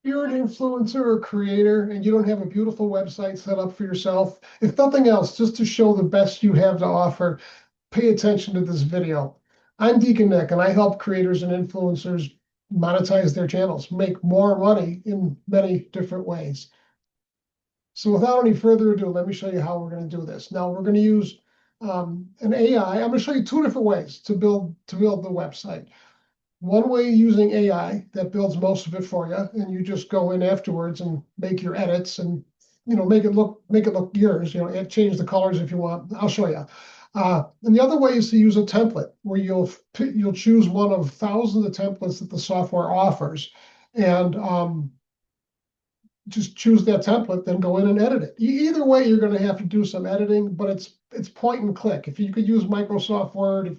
you're an influencer or creator and you don't have a beautiful website set up for yourself, if nothing else, just to show the best you have to offer, pay attention to this video. I'm Deacon and I help creators and influencers monetize their channels, make more money in many different ways. So without any further ado, let me show you how we're going to do this. Now we're going to use an AI. I'm going to show you two different ways to build the website. One way using AI that builds most of it for you, and you just go in afterwards and make your edits and make it look yours. And change the colors if you want. I'll show you. And the other way is to use a template where you'll choose one of thousands of templates that the software offers, and just choose that template, then go in and edit it. Either way, you're going to have to do some editing, but it's point and click. If you could use Microsoft Word,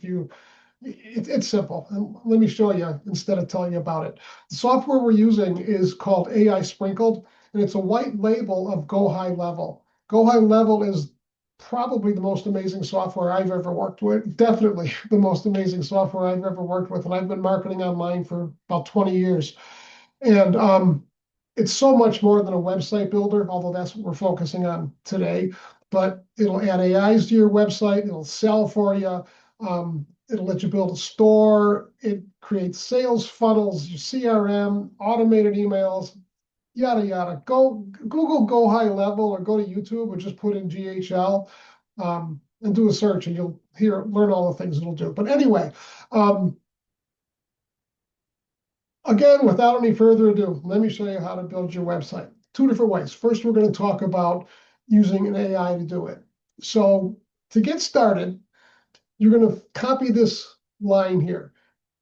it's simple. And let me show you instead of telling you about it. The software we're using is called AI Sprinkled, and it's a white label of GoHighLevel. GoHighLevel is probably the most amazing software I've ever worked with. Definitely the most amazing software I've ever worked with, and I've been marketing online for about 20 years. And it's so much more than a website builder, although that's what we're focusing on today. But it'll add AIs to your website. It'll sell for you. It'll let you build a store. It creates sales funnels, your CRM, automated emails, yada, yada. Google GoHighLevel or go to YouTube or just put in GHL and do a search and you'll learn all the things it'll do. But anyway, again, without any further ado, let me show you how to build your website. Two different ways. First, we're going to talk about using an AI to do it. So to get started, you're going to copy this line here.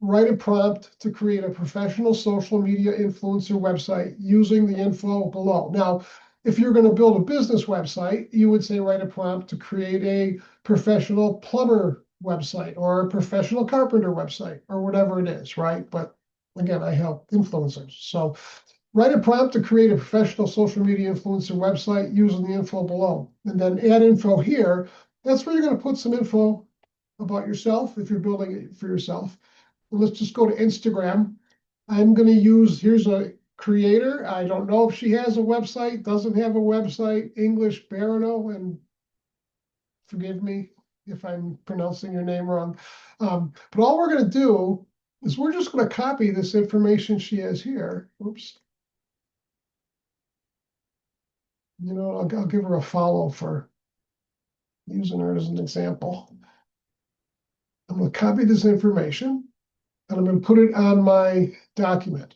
Write a prompt to create a professional social media influencer website using the info below. Now, if you're going to build a business website, you would say write a prompt to create a professional plumber website or a professional carpenter website or whatever it is, right? But again, I help influencers. So write a prompt to create a professional social media influencer website using the info below. And then add info here. That's where you're going to put some info about yourself if you're building it for yourself. Well, let's just go to Instagram. I'm going to use, here's a creator. I don't know if she has a website, doesn't have a website, English Barano, and forgive me if I'm pronouncing your name wrong. But all we're going to do is we're just going to copy this information she has here. Oops. I'll give her a follow for using her as an example. I'm going to copy this information and I'm going to put it on my document.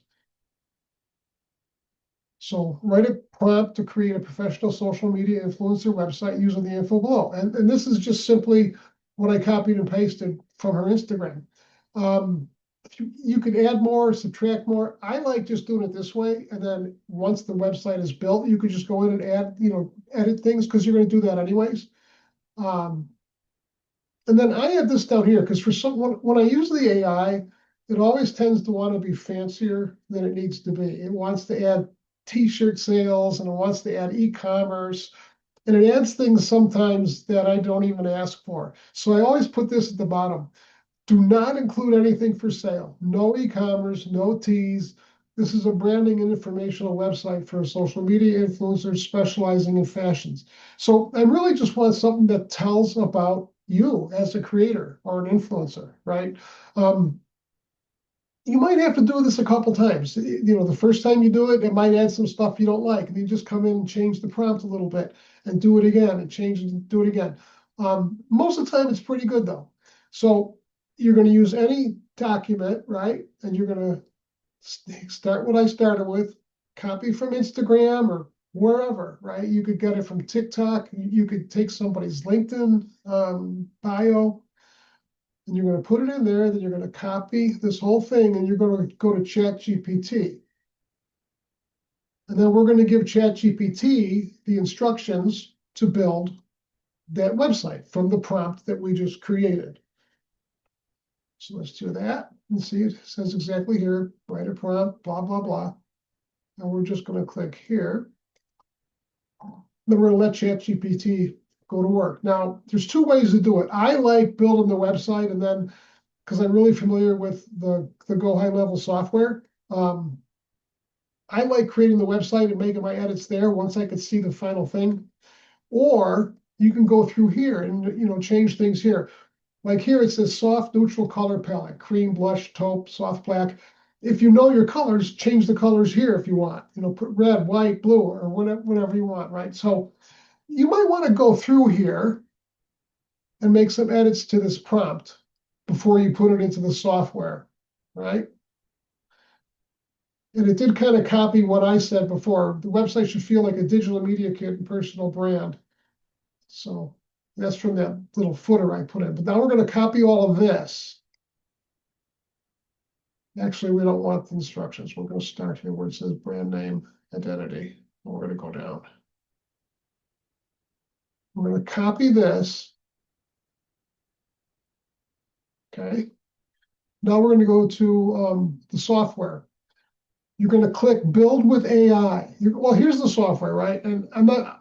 So write a prompt to create a professional social media influencer website using the info below. And this is just simply what I copied and pasted from her Instagram. You can add more, subtract more. I like just doing it this way. And then once the website is built, you could just go in and add, edit things because you're going to do that anyways. And then I have this down here because when I use the AI, it always tends to want to be fancier than it needs to be. It wants to add t-shirt sales and it wants to add e-commerce. And it adds things sometimes that I don't even ask for. So I always put this at the bottom. Do not include anything for sale. No e-commerce, no teas. This is a branding and informational website for social media influencers specializing in fashions. So I really just want something that tells about you as a creator or an influencer, right? You might have to do this a couple times. The first time you do it, it might add some stuff you don't like, and you just come in and change the prompt a little bit and do it again and change it and do it again. Most of the time, it's pretty good though. So you're going to use any document, right? And you're going to start what I started with, copy from Instagram or wherever, right? You could get it from TikTok. You could take somebody's LinkedIn bio, and you're going to put it in there. Then you're going to copy this whole thing, and you're going to go to ChatGPT. And then we're going to give ChatGPT the instructions to build that website from the prompt that we just created. So let's do that and see, it says exactly here, write a prompt, blah, blah, blah. And we're just going to click here. Then we're going to let ChatGPT go to work. Now, there's two ways to do it. I like building the website and then, because I'm really familiar with the GoHighLevel software, I like creating the website and making my edits there once I could see the final thing. Or you can go through here and change things here. Like here it says soft neutral color palette, cream, blush, taupe, soft black. If you know your colors, change the colors here if you want. Put red, white, blue, or whatever you want, right? So you might want to go through here and make some edits to this prompt before you put it into the software, right? And it did kind of copy what I said before. The website should feel like a digital media kit and personal brand. So that's from that little footer I put in. But now we're going to copy all of this. Actually, we don't want the instructions. We're going to start here where it says brand name identity. We're going to go down. We're going to copy this. Okay. Now we're going to go to the software. You're going to click build with AI. Well, here's the software, right? And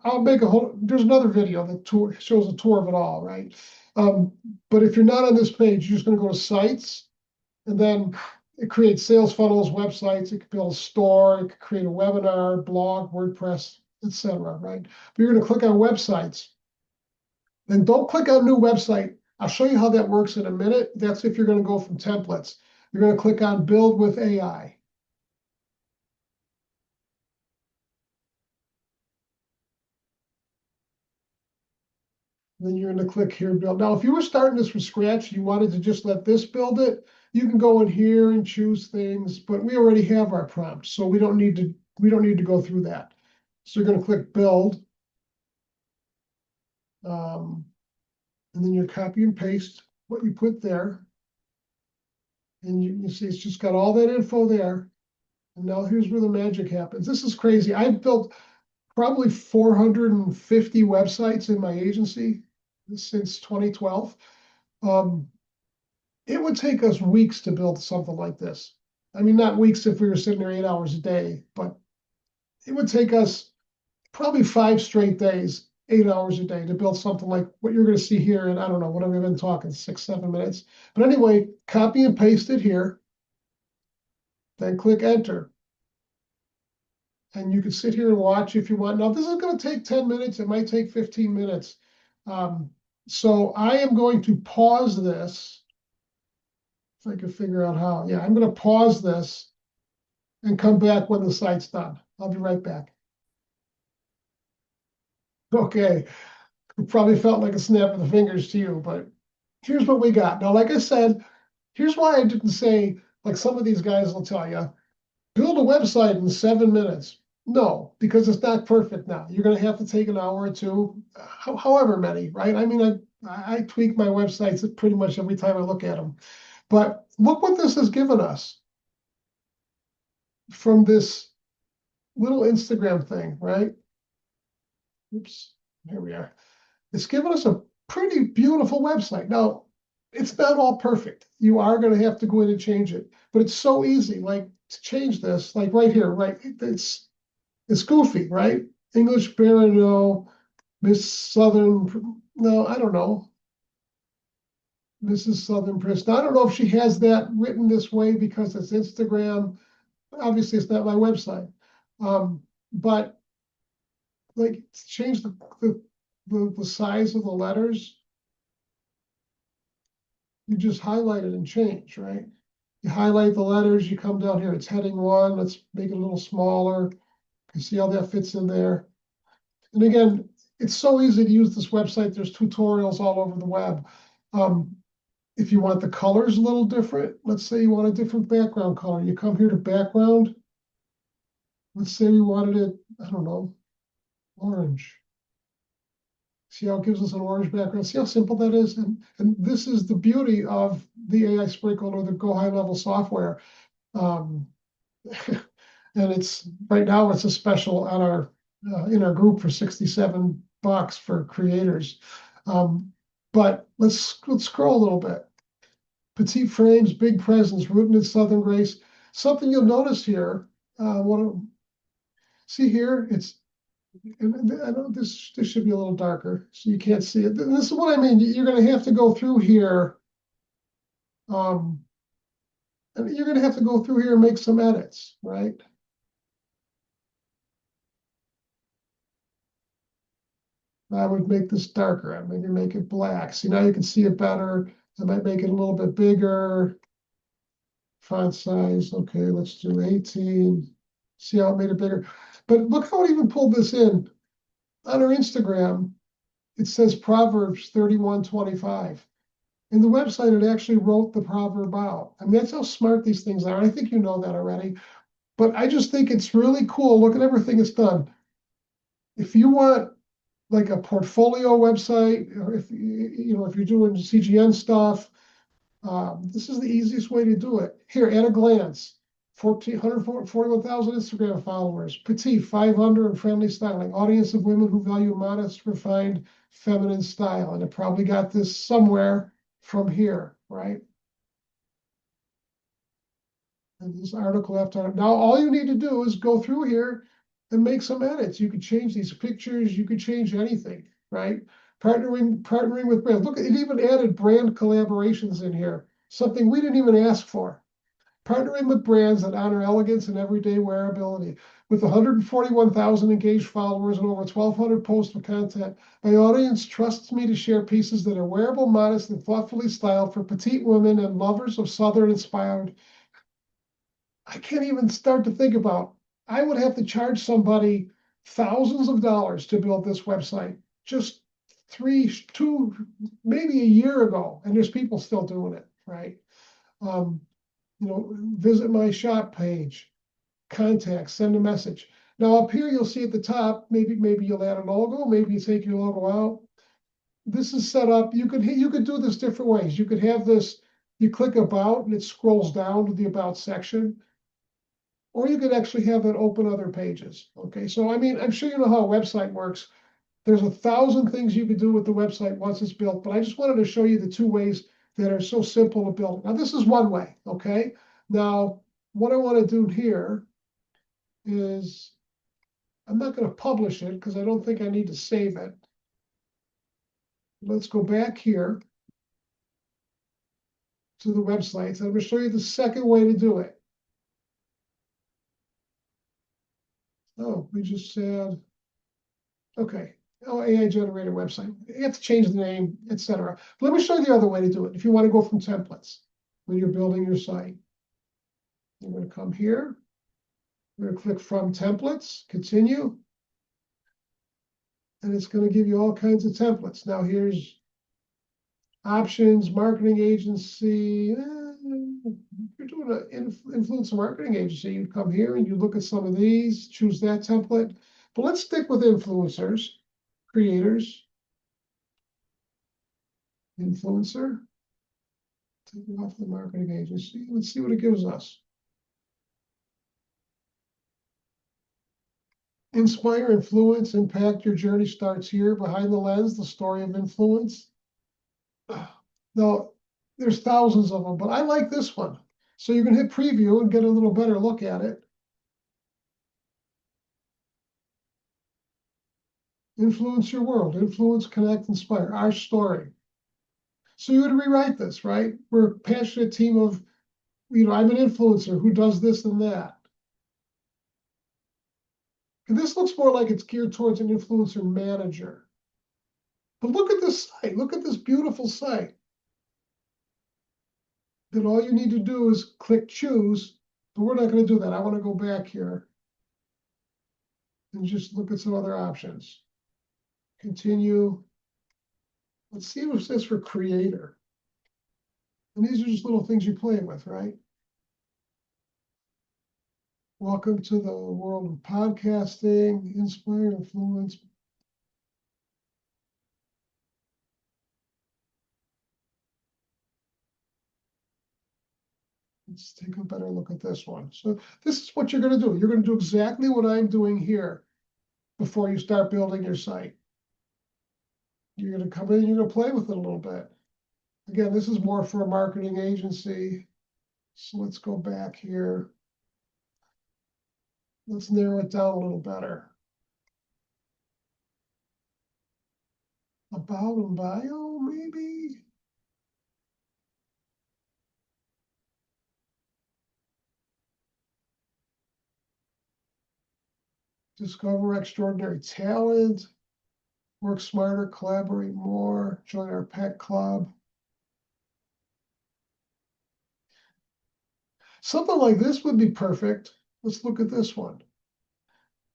I'll make there's another video that shows a tour of it all, right? But if you're not on this page, you're just going to go to sites, and then it creates sales funnels, websites. It could build a store. It could create a webinar, blog, WordPress, etc. Right? But you're going to click on websites. Then don't click on new website. I'll show you how that works in a minute. That's if you're going to go from templates. You're going to click on build with AI. Then you're going to click here, build. Now, if you were starting this from scratch, you wanted to just let this build it, you can go in here and choose things, but we already have our prompt, so we don't need to go through that. So you're going to click build. And then you copy and paste what you put there. And you see it's just got all that info there. And now here's where the magic happens. This is crazy. I've built probably 450 websites in my agency since 2012. It would take us weeks to build something like this. I mean, not weeks if we were sitting there 8 hours a day, but it would take us probably 5 straight days, 8 hours a day to build something like what you're going to see here. And I don't know, what have we been talking, 6-7 minutes. But anyway, copy and paste it here, then click enter. And you can sit here and watch if you want. Now, this is going to take 10 minutes. It might take 15 minutes. So I am going to pause this. If I can figure out how. Yeah, I'm going to pause this and come back when the site's done. I'll be right back. Okay, it probably felt like a snap of the fingers to you, but here's what we got. Now, like I said, here's why I didn't say, like some of these guys will tell you, build a website in 7 minutes. No, because it's not perfect now. You're going to have to take an hour or two, however many, right? I mean, I tweak my websites pretty much every time I look at them. But look what this has given us from this little Instagram thing, right? Oops, here we are. It's given us a pretty beautiful website. Now, it's not all perfect. You are going to have to go in and change it, but it's so easy. Like to change this, like right here, right? It's goofy, right? English Baron, no. Miss Southern, no, I don't know. Mrs. Southern Prince. I don't know if she has that written this way because it's Instagram. Obviously, it's not my website. But like change the size of the letters. You just highlight it and change, right? You highlight the letters, you come down here, it's heading 1, let's make it a little smaller. You see how that fits in there. And again, it's so easy to use this website. There's tutorials all over the web. If you want the colors a little different, let's say you want a different background color. You come here to background. Let's say we wanted it, I don't know, orange. See how it gives us an orange background? See how simple that is? And this is the beauty of the AI Sprinkle or the GoHighLevel software. And it's right now it's a special on our in our group for $67 for creators. But let's scroll a little bit. Petite frames, big presence, rooted in Southern grace. Something you'll notice here. See here, and I know this should be a little darker, so you can't see it. This is what I mean. You're going to have to go through here. And you're going to have to go through here and make some edits, right? I would make this darker. I'd maybe make it black. See, now you can see it better. I might make it a little bit bigger. Font size, okay, let's do 18. See how it made it bigger? But look how it even pulled this in. On our Instagram, it says Proverbs 31:25. In the website, it actually wrote the proverb out. I mean, that's how smart these things are. I think you know that already. But I just think it's really cool. Look at everything it's done. If you want like a portfolio website, or if if you're doing CGN stuff, this is the easiest way to do it. Here, at a glance, 141,000 Instagram followers, petite, 500, and friendly styling. Audience of women who value modest, refined, feminine style. And it probably got this somewhere from here, right? And this article after article. Now, all you need to do is go through here and make some edits. You could change these pictures. You could change anything, right? Partnering with brands. Look, it even added brand collaborations in here, something we didn't even ask for. Partnering with brands that honor elegance and everyday wearability. With 141,000 engaged followers and over 1,200 posts of content, my audience trusts me to share pieces that are wearable, modest, and thoughtfully styled for petite women and lovers of Southern-inspired. I can't even start to think about. I would have to charge somebody thousands of dollars to build this website. Just two, maybe a year ago, and there's people still doing it, right? Um, visit my shop page, contact, send a message. Now up here, you'll see at the top, maybe you'll add a logo, maybe you take your logo out. This is set up. You could do this different ways. You could have this. You click about, and it scrolls down to the about section. Or you could actually have it open other pages. Okay, so I mean, I'm sure you know how a website works. There's 1,000 things you could do with the website once it's built, but I just wanted to show you the two ways that are so simple to build. Now, this is one way, okay? Now, what I want to do here is I'm not going to publish it because I don't think I need to save it. Let's go back here to the websites. I'm going to show you the second way to do it. Oh, we just said, okay. Oh, AI generated website. You have to change the name, etc. Let me show you the other way to do it. If you want to go from templates when you're building your site, you're going to come here. You're going to click from templates, continue, and it's going to give you all kinds of templates. Now here's options, marketing agency. If you're doing an influencer marketing agency, you come here and you look at some of these, choose that template. But let's stick with influencers, creators, influencer. Take it off the marketing agency. Let's see what it gives us. Inspire, influence, impact. Your journey starts here. Behind the lens, the story of influence. Now, there's thousands of them, but I like this one. So you can hit preview and get a little better look at it. Influence your world. Influence, connect, inspire. Our story. So you would rewrite this, right? We're a passionate team of, I'm an influencer who does this and that. And this looks more like it's geared towards an influencer manager. But look at this site. Look at this beautiful site. Then all you need to do is click choose, but we're not going to do that. I want to go back here and just look at some other options. Continue. Let's see what it says for creator. And these are just little things you play with, right? Welcome to the world of podcasting, inspire, influence. Let's take a better look at this one. So this is what you're going to do. You're going to do exactly what I'm doing here before you start building your site. You're going to come in and you're going to play with it a little bit. Again, this is more for a marketing agency. So let's go back here. Let's narrow it down a little better. About and bio, maybe? Discover extraordinary talent. Work smarter, collaborate more, join our pet club. Something like this would be perfect. Let's look at this one.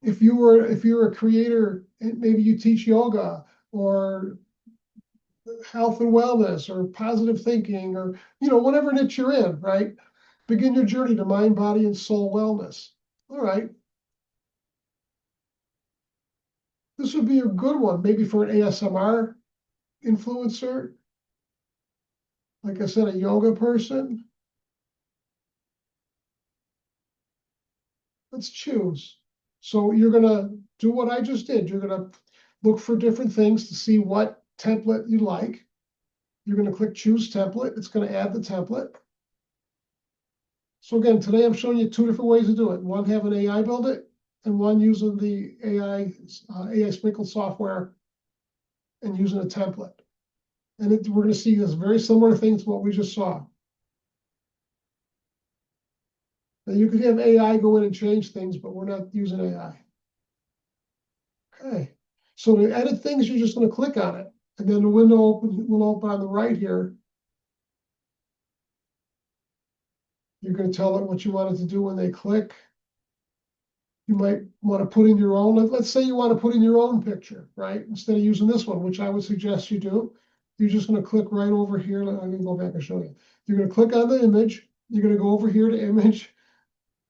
If you're a creator, maybe you teach yoga or health and wellness or positive thinking or whatever niche you're in, right? Begin your journey to mind, body, and soul wellness. All right. This would be a good one, maybe for an ASMR influencer. Like I said, a yoga person. Let's choose. So you're going to do what I just did. You're going to look for different things to see what template you like. You're going to click choose template. It's going to add the template. So again, today I'm showing you two different ways to do it. One, have an AI build it, and one using the AI Sprinkle software and using a template. And we're going to see this very similar things to what we just saw. Now you could have AI go in and change things, but we're not using AI. Okay. So to edit things, you're just going to click on it. And then the window will open on the right here. You're going to tell it what you want it to do when they click. You might want to put in your own, let's say you want to put in your own picture, right? Instead of using this one, which I would suggest you do. You're just going to click right over here. I'm going to go back and show you. You're going to click on the image. You're going to go over here to image,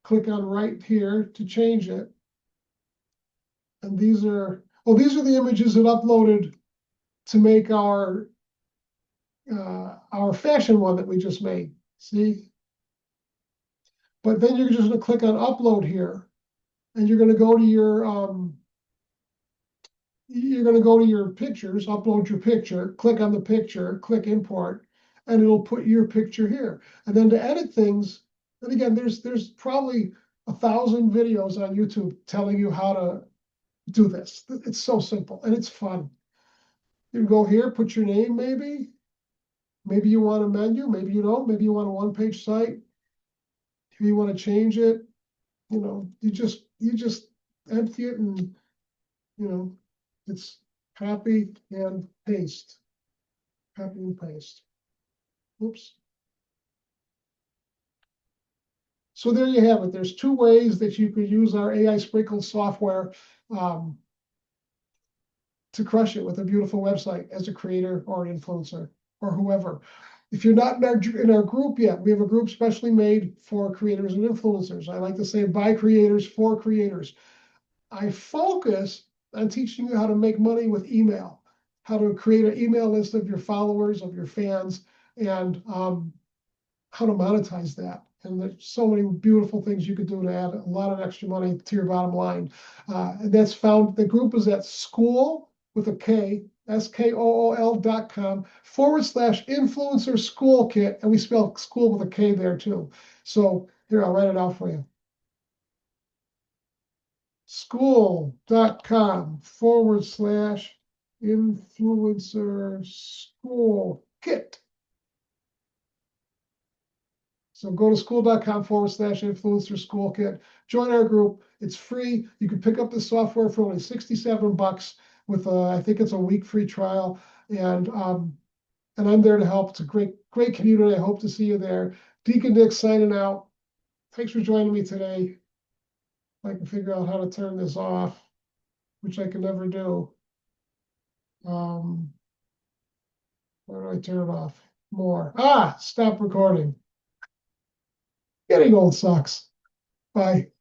click on right here to change it. And these are the images that uploaded to make our fashion one that we just made. See? But then you're just going to click on upload here, and you're going to go to your pictures, upload your picture, click on the picture, click import, and it'll put your picture here. And then to edit things, and again, there's probably 1,000 videos on YouTube telling you how to do this. It's so simple and it's fun. You can go here, put your name maybe. Maybe you want a menu, maybe you don't, maybe you want a one-page site. If you want to change it, you just empty it and it's copy and paste. Copy and paste. Oops. So there you have it. There's two ways that you could use our AI Sprinkle software to crush it with a beautiful website as a creator or an influencer or whoever. If you're not in our group yet, we have a group specially made for creators and influencers. I like to say by creators for creators. I focus on teaching you how to make money with email, how to create an email list of your followers, of your fans, and how to monetize that. And there's so many beautiful things you could do to add a lot of extra money to your bottom line. And that's found, the group is at school with a K, SKOOL.com/influencer school kit. And we spell school with a K there too. So here, I'll write it out for you. School.com/influencer school kit. So go to school.com/influencer school kit. Join our group. It's free. You can pick up the software for only $67 with I think it's a week free trial. And I'm there to help. It's a great community. I hope to see you there. Deacon Dick signing out. Thanks for joining me today. If I can figure out how to turn this off, which I can never do. Where do I turn it off? More. Stop recording. Getting old sucks. Bye.